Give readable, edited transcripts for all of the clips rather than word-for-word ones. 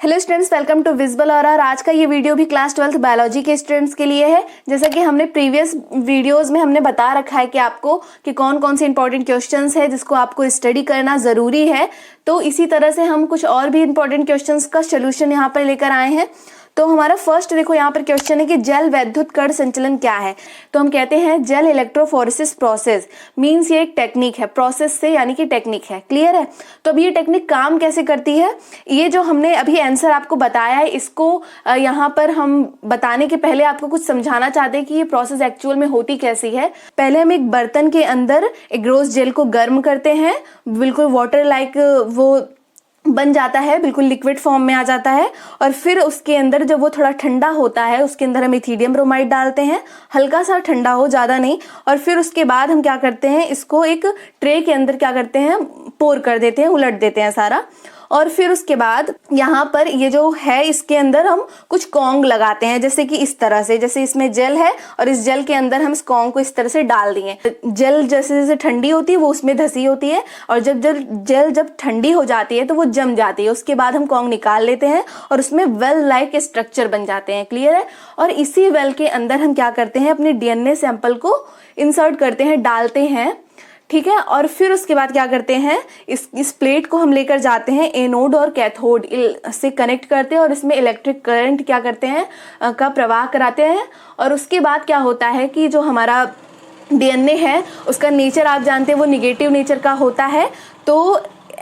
Hello students, welcome to visible और आज का ये वीडियो भी क्लास 12th बायोलॉजी के स्टूडेंट्स के लिए है। जैसा कि हमने प्रीवियस वीडियोस में हमने बता रखा है कि आपको कि कौन कौन से इंपॉर्टेंट क्वेश्चंस है जिसको आपको स्टडी करना ज़रूरी है। तो इसी तरह से हम कुछ और भी इंपॉर्टेंट क्वेश्चंस का सोल्यूशन यहाँ पर लेकर आए हैं। तो हमारा फर्स्ट देखो यहाँ पर क्वेश्चन है कि जल वैद्युत कण संचलन क्या है। तो हम कहते हैं जल इलेक्ट्रोफोरेसिस प्रोसेस मींस ये एक टेक्निक है, प्रोसेस से यानी कि टेक्निक है। क्लियर है। तो अब ये टेक्निक काम कैसे करती है, ये जो हमने अभी आंसर आपको बताया है, इसको यहाँ पर हम बताने के पहले आपको कुछ समझाना चाहते हैं कि ये प्रोसेस एक्चुअल में होती कैसी है। पहले हम एक बर्तन के अंदर एग्रोस जेल को गर्म करते हैं, बिल्कुल वाटर लाइक वो बन जाता है, बिल्कुल लिक्विड फॉर्म में आ जाता है। और फिर उसके अंदर जब वो थोड़ा ठंडा होता है उसके अंदर हम इथीडियम ब्रोमाइड डालते हैं, हल्का सा ठंडा हो, ज़्यादा नहीं। और फिर उसके बाद हम क्या करते हैं, इसको एक ट्रे के अंदर क्या करते हैं, पोर कर देते हैं, उलट देते हैं सारा। और फिर उसके बाद यहाँ पर ये जो है इसके अंदर हम कुछ कॉन्ग लगाते हैं, जैसे कि इस तरह से, जैसे इसमें जेल है और इस जेल के अंदर हम इस कॉन्ग को इस तरह से डाल दिए। जेल जैसे जैसे ठंडी होती है वो उसमें धसी होती है और जब जेल जब ठंडी हो जाती है तो वो जम जाती है। उसके बाद हम कॉन्ग निकाल लेते हैं और उसमें वेल लाइक स्ट्रक्चर बन जाते हैं। क्लियर है। और इसी वेल के अंदर हम क्या करते हैं, अपने डीएनए सैंपल को इंसर्ट करते हैं, डालते हैं। ठीक है। और फिर उसके बाद क्या करते हैं, इस प्लेट को हम लेकर जाते हैं, एनोड और कैथोड से कनेक्ट करते हैं और इसमें इलेक्ट्रिक करंट क्या करते हैं का प्रवाह कराते हैं। और उसके बाद क्या होता है कि जो हमारा डीएनए है उसका नेचर आप जानते हैं वो निगेटिव नेचर का होता है। तो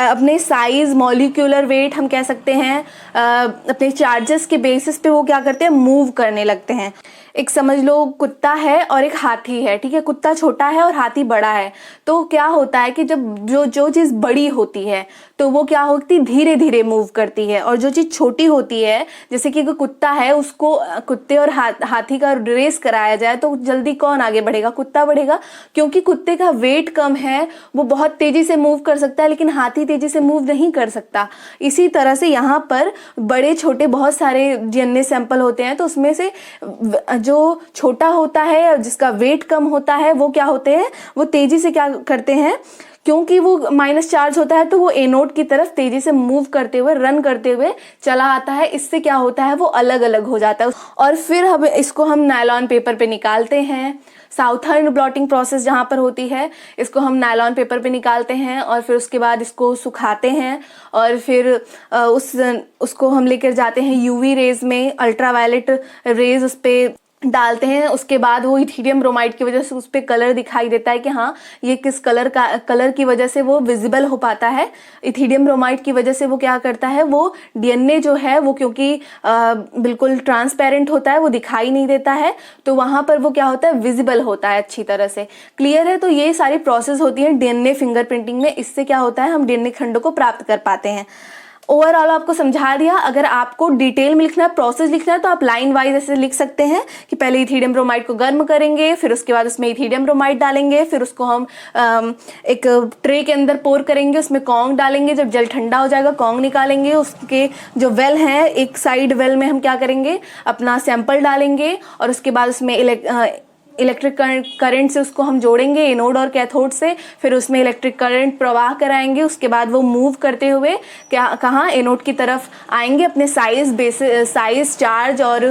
अपने साइज, मॉलिक्यूलर वेट हम कह सकते हैं, अपने चार्जेस के बेसिस पे वो क्या करते हैं, मूव करने लगते हैं। एक समझ लो कुत्ता है और एक हाथी है। ठीक है। कुत्ता छोटा है और हाथी बड़ा है। तो क्या होता है कि जब जो चीज़ बड़ी होती है तो वो क्या होती, धीरे धीरे मूव करती है। और जो चीज़ छोटी होती है, जैसे कि कोई कुत्ता है, उसको कुत्ते और हाथी का रेस कराया जाए तो जल्दी कौन आगे बढ़ेगा, कुत्ता बढ़ेगा, क्योंकि कुत्ते का वेट कम है, वो बहुत तेजी से मूव कर सकता है, लेकिन हाथी तेजी से मूव नहीं कर सकता। इसी तरह से यहाँ पर बड़े छोटे बहुत सारे डीएनए सैंपल होते हैं, तो उसमें से जो छोटा होता है, जिसका वेट कम होता है, वो क्या होते हैं, वो तेजी से क्या करते हैं, क्योंकि वो माइनस चार्ज होता है तो वो एनोड की तरफ तेजी से मूव करते हुए, रन करते हुए चला आता है। इससे क्या होता है, वो अलग अलग हो जाता है। और फिर हम नायलॉन पेपर पे निकालते हैं। साउथर्न ब्लॉटिंग प्रोसेस जहाँ पर होती है, इसको हम नायलॉन पेपर पे निकालते हैं और फिर उसके बाद इसको सुखाते हैं और फिर उसको हम लेकर जाते हैं यूवी रेज में, अल्ट्रावायलेट रेज उस पर डालते हैं। उसके बाद वो इथीडियम ब्रोमाइड की वजह से उस पर कलर दिखाई देता है कि हाँ ये किस कलर की वजह से वो विजिबल हो पाता है। इथीडियम ब्रोमाइड की वजह से वो क्या करता है, वो डीएनए जो है वो क्योंकि बिल्कुल ट्रांसपेरेंट होता है, वो दिखाई नहीं देता है, तो वहाँ पर वो क्या होता है, विजिबल होता है अच्छी तरह से। क्लियर है। तो ये सारी प्रोसेस होती है डीएनए फिंगरप्रिंटिंग में। इससे क्या होता है, हम डीएनए खंडों को प्राप्त कर पाते हैं। ओवरऑल आपको समझा दिया। अगर आपको डिटेल में लिखना है, प्रोसेस लिखना है, तो आप लाइन वाइज ऐसे लिख सकते हैं कि पहले इथीडियम ब्रोमाइड को गर्म करेंगे, फिर उसके बाद उसमें इथीडियम ब्रोमाइड डालेंगे, फिर उसको हम एक ट्रे के अंदर पोर करेंगे, उसमें कॉन्ग डालेंगे, जब जल ठंडा हो जाएगा कॉन्ग निकालेंगे, उसके जो वेल हैं एक साइड वेल में हम क्या करेंगे, अपना सैंपल डालेंगे और उसके बाद उसमें इलेक्ट्रिक करंट से उसको हम जोड़ेंगे एनोड और कैथोड से, फिर उसमें इलेक्ट्रिक करंट प्रवाह कराएंगे। उसके बाद वो मूव करते हुए कहाँ एनोड की तरफ आएंगे, अपने साइज, चार्ज और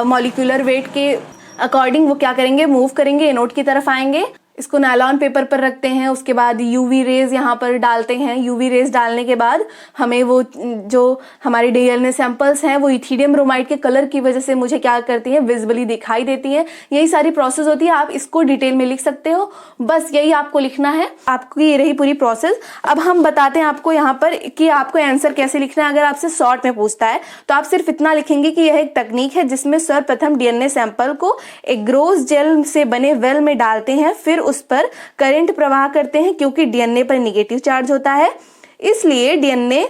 मॉलिक्यूलर वेट के अकॉर्डिंग वो क्या करेंगे, मूव करेंगे, एनोड की तरफ आएंगे। इसको नायलॉन पेपर पर रखते हैं। उसके बाद यूवी रेज यहाँ पर डालते हैं। यूवी रेज डालने के बाद हमें वो जो हमारे डीएनए सैंपल्स हैं वो इथीडियम ब्रोमाइड के कलर की वजह से मुझे क्या करती हैं, विजिबली दिखाई देती हैं। यही सारी प्रोसेस होती है। आप इसको डिटेल में लिख सकते हो, बस यही आपको लिखना है। आपकी ये रही पूरी प्रोसेस। अब हम बताते हैं आपको यहाँ पर कि आपको आंसर कैसे लिखना है। अगर आपसे शॉर्ट में पूछता है तो आप सिर्फ इतना लिखेंगे कि यह एक तकनीक है जिसमें सर्वप्रथम डीएनए सैंपल को एक ग्रोस जेल से बने वेल में डालते हैं, फिर उस पर करंट प्रवाह करते हैं। क्योंकि डीएनए पर नेगेटिव चार्ज होता है, इसलिए डीएनए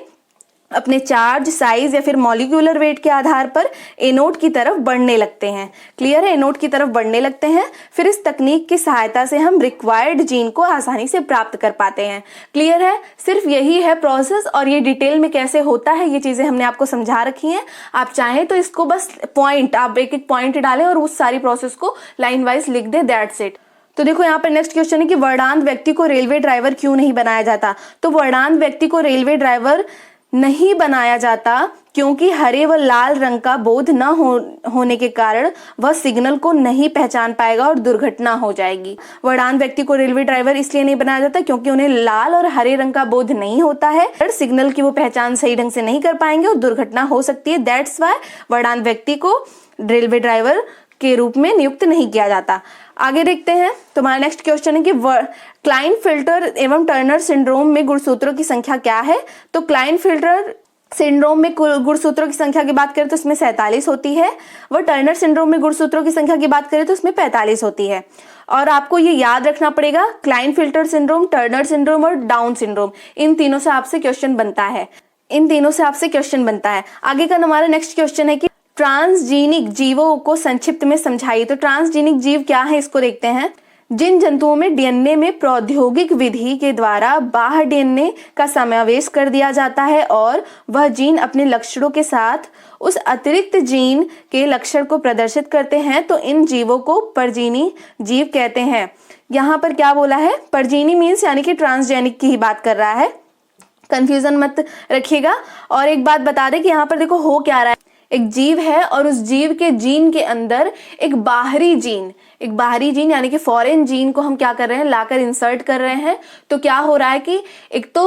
अपने चार्ज, साइज या फिर मॉलिक्यूलर वेट के आधार पर एनोड की तरफ बढ़ने लगते हैं। क्लियर है। एनोड की तरफ बढ़ने लगते हैं। फिर इस तकनीक की सहायता से हम रिक्वायर्ड जीन को आसानी से प्राप्त कर पाते हैं। क्लियर है। सिर्फ यही है प्रोसेस और ये डिटेल में कैसे होता है ये चीजें हमने आपको समझा रखी हैं। आप चाहें तो इसको बस आप एक एक पॉइंट डालें और उस सारी प्रोसेस को लाइन वाइज लिख दें, दैट्स इट। तो देखो यहाँ पर नेक्स्ट क्वेश्चन है कि वर्णांध व्यक्ति को रेलवे ड्राइवर क्यों नहीं बनाया जाता। तो वर्णांध व्यक्ति को रेलवे ड्राइवर नहीं बनाया जाता क्योंकि हरे व लाल रंग का बोध न होने के कारण वह सिग्नल को नहीं पहचान पाएगा और दुर्घटना हो जाएगी। वर्णांध व्यक्ति को रेलवे ड्राइवर इसलिए नहीं बनाया जाता क्योंकि उन्हें लाल और हरे रंग का बोध नहीं होता है, सिग्नल की वो पहचान सही ढंग से नहीं कर पाएंगे और दुर्घटना हो सकती है। दैट्स वाई वर्णांध व्यक्ति को रेलवे ड्राइवर के रूप में नियुक्त नहीं किया जाता। आगे देखते हैं। तुम्हारा नेक्स्ट क्वेश्चन है कि क्लाइनफिल्टर एवं टर्नर सिंड्रोम में गुणसूत्रों की संख्या क्या है। तो क्लाइनफिल्टर सिंड्रोम में गुणसूत्रों की संख्या की बात करें तो इसमें 47 होती है। वह टर्नर सिंड्रोम में गुणसूत्रों की संख्या की बात करें तो इसमें 45 होती है। और आपको ये याद रखना पड़ेगा, क्लाइनफिल्टर सिंड्रोम, टर्नर सिंड्रोम और डाउन सिंड्रोम, इन तीनों से आपसे क्वेश्चन बनता है। आगे का हमारा नेक्स्ट क्वेश्चन है कि ट्रांसजीनिक जीवों को संक्षिप्त में समझाइए। तो ट्रांसजीनिक जीव क्या है इसको देखते हैं। जिन जंतुओं में डीएनए में प्रौद्योगिक विधि के द्वारा बाह्य डीएनए का समावेश कर दिया जाता है और वह जीन अपने लक्षणों के साथ उस अतिरिक्त जीन के लक्षण को प्रदर्शित करते हैं, तो इन जीवों को परजीवी जीव कहते हैं। यहाँ पर क्या बोला है, परजीवी मीन्स यानी कि ट्रांसजेनिक की ही बात कर रहा है, कंफ्यूजन मत रखिएगा। और एक बात बता दें कि यहाँ पर देखो हो क्या रहा है, एक जीव है और उस जीव के जीन के अंदर एक बाहरी जीन यानी कि फॉरेन जीन को हम क्या कर रहे हैं, लाकर इंसर्ट कर रहे हैं। तो क्या हो रहा है कि एक तो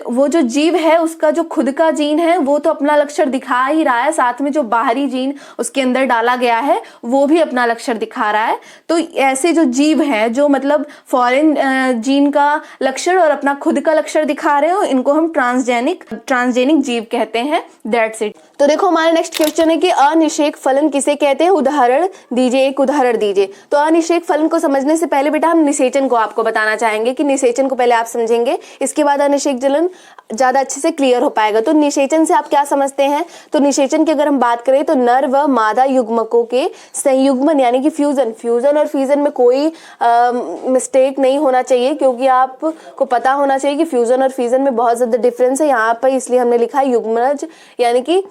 वो जो जीव है उसका जो खुद का जीन है वो तो अपना लक्षण दिखा ही रहा है, साथ में जो बाहरी जीन उसके अंदर डाला गया है वो भी अपना लक्षण दिखा रहा है। तो ऐसे जो जीव हैं जो मतलब फॉरेन जीन का लक्षण और अपना खुद का लक्षण दिखा रहे हो, इनको हम ट्रांसजेनिक जीव कहते हैं। That's it. तो देखो हमारा नेक्स्ट क्वेश्चन है कि अनिषेक फलन किसे कहते हैं, उदाहरण दीजिए, एक उदाहरण दीजिए। तो अनिषेक फलन को समझने से पहले बेटा हम निषेचन को आपको बताना चाहेंगे कि निषेचन को पहले आप समझेंगे, इसके बाद अनिषेक फलन ज्यादा अच्छे से क्लियर हो पाएगा। तो निषेचन से आप क्या समझते हैं, तो निषेचन की अगर हम बात करें तो नर व मादा युग्मकों के संयुग्मन यानी कि फ्यूजन और फिजन में कोई मिस्टेक नहीं होना चाहिए, क्योंकि आपको पता होना चाहिए कि फ्यूजन और फिजन में बहुत ज्यादा डिफरेंस है यहाँ पर, इसलिए हमने लिखा है युग्मनज यानी कि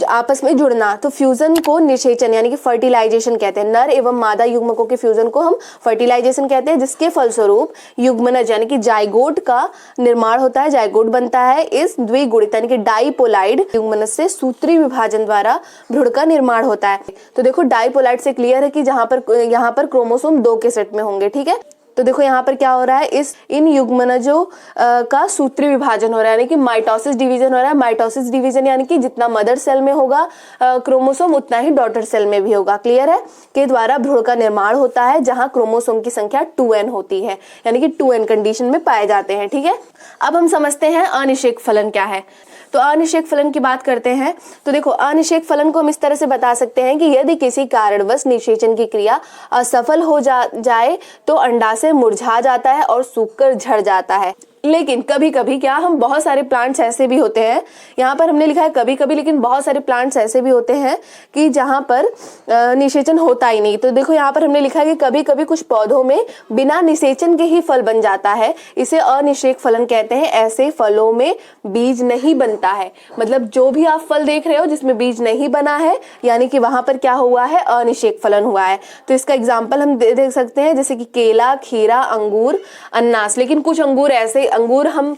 आपस में जुड़ना। तो फ्यूजन को निषेचन यानी कि फर्टिलाइजेशन कहते हैं। नर एवं मादा युग्मकों के फ्यूजन को हम फर्टिलाइजेशन कहते हैं, जिसके फलस्वरूप युग्मनज यानी कि जाइगोट का निर्माण होता है, जाइगोट बनता है। इस द्विगुणित यानी कि डाइपोलाइड युग्मनज से सूत्री विभाजन द्वारा भ्रूण का निर्माण होता है। तो देखो डाइपोलाइड से क्लियर है कि यहाँ पर क्रोमोसोम 2 के सेट में होंगे, ठीक है। तो देखो यहाँ पर क्या हो रहा है, इन युग्मनजों का सूत्री विभाजन हो रहा है यानी कि माइटोसिस डिवीजन हो रहा है। माइटोसिस डिवीजन यानी कि जितना मदर सेल में होगा क्रोमोसोम उतना ही डॉटर सेल में भी होगा, क्लियर है, के द्वारा भ्रूण का निर्माण होता है, जहां क्रोमोसोम की संख्या 2n होती है यानी कि 2n कंडीशन में पाए जाते हैं, ठीक है। अब हम समझते हैं अनिषेक फलन क्या है। तो अनिषेक फलन की बात करते हैं। तो देखो अनिषेक फलन को हम इस तरह से बता सकते हैं कि यदि किसी कारणवश निषेचन की क्रिया असफल हो जाए तो अंडाशय मुरझा जाता है और सूखकर झड़ जाता है। लेकिन कभी कभी क्या, हम बहुत सारे प्लांट्स ऐसे भी होते हैं, यहाँ पर हमने लिखा है कभी कभी, लेकिन बहुत सारे प्लांट्स ऐसे भी होते हैं कि जहाँ पर निषेचन होता ही नहीं। तो देखो यहाँ पर हमने लिखा है कि कभी कभी कुछ पौधों में बिना निषेचन के ही फल बन जाता है, इसे अनिषेक फलन कहते हैं। ऐसे फलों में बीज नहीं बनता है, मतलब जो भी आप फल देख रहे हो जिसमें बीज नहीं बना है यानी कि वहां पर क्या हुआ है, अनिषेक फलन हुआ है। तो इसका एग्जाम्पल हम देख सकते हैं जैसे कि केला, खीरा, अंगूर, अनानास। लेकिन कुछ अंगूर ऐसे हम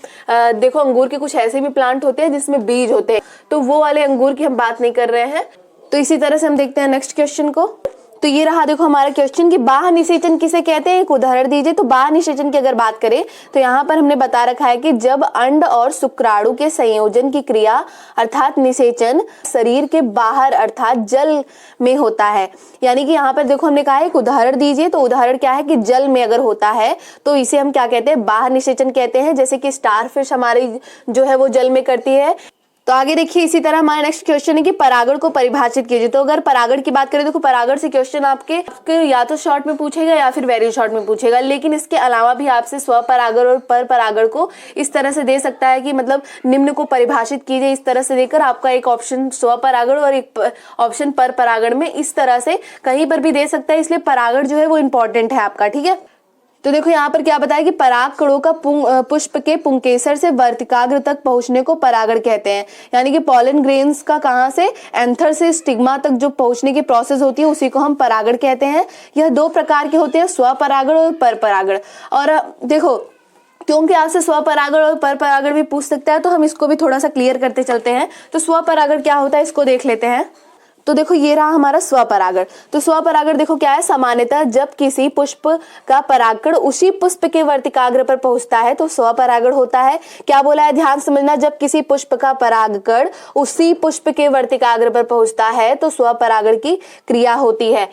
देखो अंगूर के कुछ ऐसे भी प्लांट होते हैं जिसमें बीज होते हैं, तो वो वाले अंगूर की हम बात नहीं कर रहे हैं। तो इसी तरह से हम देखते हैं नेक्स्ट क्वेश्चन को। तो ये रहा देखो हमारा क्वेश्चन कि बाह्य निषेचन किसे कहते हैं, एक उदाहरण दीजिए। तो बाह्य निषेचन की अगर बात करें तो यहाँ पर हमने बता रखा है कि जब अंड और शुक्राणु के संयोजन की क्रिया अर्थात निषेचन शरीर के बाहर अर्थात जल में होता है, यानी कि यहाँ पर देखो हमने कहा है एक उदाहरण दीजिए। तो उदाहरण क्या है कि जल में अगर होता है तो इसे हम क्या कहते हैं, बाह्य निषेचन कहते हैं। जैसे कि स्टारफिश हमारी जो है वो जल में करती है। तो आगे देखिए इसी तरह हमारा नेक्स्ट क्वेश्चन है कि परागण को परिभाषित कीजिए। तो अगर परागण की बात करें तो परागण से क्वेश्चन आपके या तो शॉर्ट में पूछेगा या फिर वेरी शॉर्ट में पूछेगा, लेकिन इसके अलावा भी आपसे स्वपरागण और परपरागण को इस तरह से दे सकता है कि मतलब निम्न को परिभाषित कीजिए, इस तरह से देकर आपका एक ऑप्शन स्वपरागण और एक ऑप्शन परपरागण में इस तरह से कहीं पर भी दे सकता है, इसलिए परागण जो है वो इंपॉर्टेंट है आपका, ठीक है। तो देखो यहाँ पर क्या बताया कि पराग कणों का पुष्प के पुंकेसर से वर्तिकाग्र तक पहुंचने को परागण कहते हैं, यानी कि पॉलन ग्रेन्स का कहाँ से, एंथर से स्टिग्मा तक जो पहुंचने की प्रोसेस होती है उसी को हम परागण कहते हैं। यह 2 प्रकार के होते हैं, स्वपरागण और परपरागण। और देखो क्योंकि आपसे स्वपरागण और परपरागण भी पूछ सकता है, तो हम इसको भी थोड़ा सा क्लियर करते चलते हैं। तो स्वपरागण क्या होता है इसको देख लेते हैं। तो देखो ये रहा हमारा स्वपरागण। तो स्वपरागण देखो क्या है, सामान्यतः जब किसी पुष्प का परागकण उसी पुष्प के वर्तिकाग्र पर पहुंचता है तो स्वपरागण होता है। क्या बोला है, ध्यान समझना, जब किसी पुष्प का परागकण उसी पुष्प के वर्तिकाग्र पर पहुंचता है तो स्वपरागण की क्रिया होती है।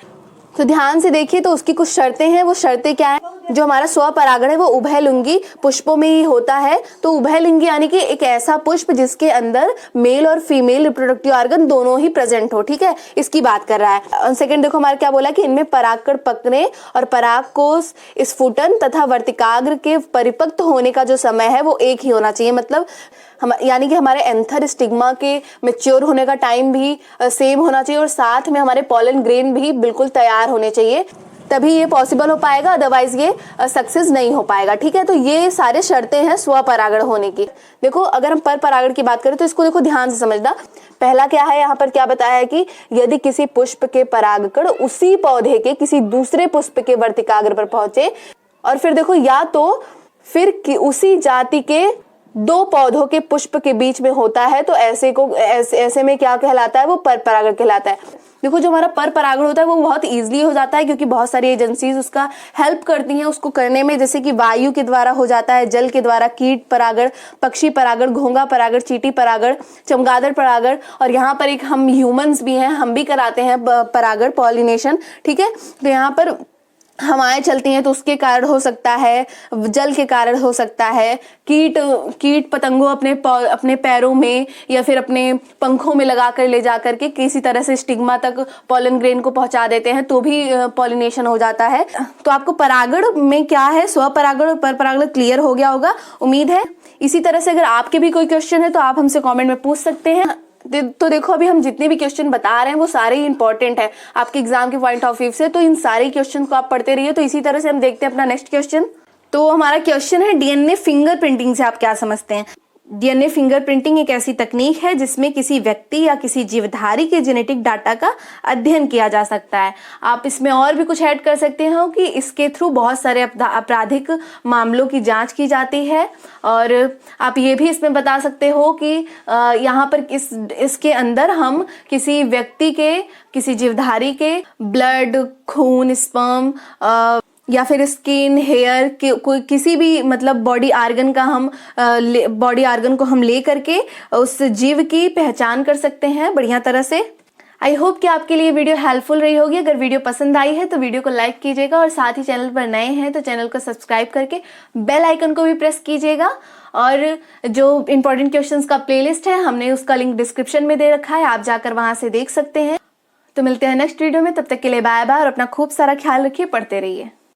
तो ध्यान से देखिए, तो उसकी कुछ शर्तें हैं। वो शर्तें क्या है, जो हमारा स्वपरागण है वो उभयलिंगी पुष्पों में ही होता है। तो उभयलिंगी यानी कि एक ऐसा पुष्प जिसके अंदर मेल और फीमेल रिप्रोडक्टिव ऑर्गन दोनों ही प्रेजेंट हो, ठीक है, इसकी बात कर रहा है। सेकंड देखो हमारा क्या बोला कि इनमें परागकण पकने और परागकोश स्फुटन तथा वर्तिकाग्र के परिपक्व होने का जो समय है वो एक ही होना चाहिए। मतलब हम यानी कि हमारे एंथर स्टिग्मा के मैच्योर होने का टाइम भी सेम होना चाहिए और साथ में हमारे पॉलन ग्रेन भी बिल्कुल तैयार होने चाहिए, तभी ये पॉसिबल हो पाएगा, अदरवाइज ये सक्सेस नहीं हो पाएगा, ठीक है। तो ये सारे शर्तें हैं स्वपरागण होने की। देखो अगर हम परपरागण की बात करें तो इसको देखो ध्यान से समझना। पहला क्या है, यहाँ पर क्या बताया है कि यदि किसी पुष्प के परागकण उसी पौधे के किसी दूसरे पुष्प के वर्तिकाग्र पर पहुंचे, और फिर देखो या तो फिर उसी जाति के दो पौधों के पुष्प के बीच में होता है, तो ऐसे में क्या कहलाता है, वो परपरागण कहलाता है। देखो जो हमारा परपरागण होता है वो बहुत इजीली हो जाता है, क्योंकि बहुत सारी एजेंसीज उसका हेल्प करती हैं उसको करने में, जैसे कि वायु के द्वारा हो जाता है, जल के द्वारा, कीट परागण, पक्षी परागण, घोंघा परागण, चींटी परागण, चमगादड़ परागण, और यहाँ पर एक हम ह्यूमंस भी हैं, हम भी कराते हैं परागण, पॉलिनेशन, ठीक है। तो यहाँ पर हवाएं चलती हैं तो उसके कारण हो सकता है, जल के कारण हो सकता है, कीट पतंगों अपने पैरों में या फिर अपने पंखों में लगा कर ले जा करके किसी तरह से स्टिग्मा तक पॉलन ग्रेन को पहुंचा देते हैं, तो भी पॉलिनेशन हो जाता है। तो आपको परागण में क्या है, स्वपरागण और परपरागण क्लियर हो गया होगा, उम्मीद है। इसी तरह से अगर आपके भी कोई क्वेश्चन है तो आप हमसे कॉमेंट में पूछ सकते हैं। तो देखो अभी हम जितने भी क्वेश्चन बता रहे हैं वो सारे ही इंपॉर्टेंट है आपके एग्जाम के पॉइंट ऑफ व्यू से, तो इन सारे क्वेश्चन को आप पढ़ते रहिए। तो इसी तरह से हम देखते हैं अपना नेक्स्ट क्वेश्चन। तो हमारा क्वेश्चन है डीएनए फिंगरप्रिंटिंग से आप क्या समझते हैं। डीएनए फिंगरप्रिंटिंग एक ऐसी तकनीक है जिसमें किसी व्यक्ति या किसी जीवधारी के जेनेटिक डाटा का अध्ययन किया जा सकता है। आप इसमें और भी कुछ ऐड कर सकते हो कि इसके थ्रू बहुत सारे आपराधिक मामलों की जांच की जाती है, और आप ये भी इसमें बता सकते हो कि यहाँ पर इसके अंदर हम किसी व्यक्ति के, किसी जीवधारी के ब्लड, खून, स्पर्म या फिर स्किन, हेयर के कोई किसी भी मतलब बॉडी आर्गन का हम बॉडी आर्गन को हम ले करके उस जीव की पहचान कर सकते हैं बढ़िया तरह से। आई होप कि आपके लिए वीडियो हेल्पफुल रही होगी। अगर वीडियो पसंद आई है तो वीडियो को लाइक कीजिएगा, और साथ ही चैनल पर नए हैं तो चैनल को सब्सक्राइब करके बेल आइकन को भी प्रेस कीजिएगा। और जो इंपॉर्टेंट क्वेश्चंस का प्लेलिस्ट है हमने उसका लिंक डिस्क्रिप्शन में दे रखा है, आप जाकर वहां से देख सकते हैं। तो मिलते हैं नेक्स्ट वीडियो में, तब तक के लिए बाय बाय, और अपना खूब सारा ख्याल रखिए, पढ़ते रहिए।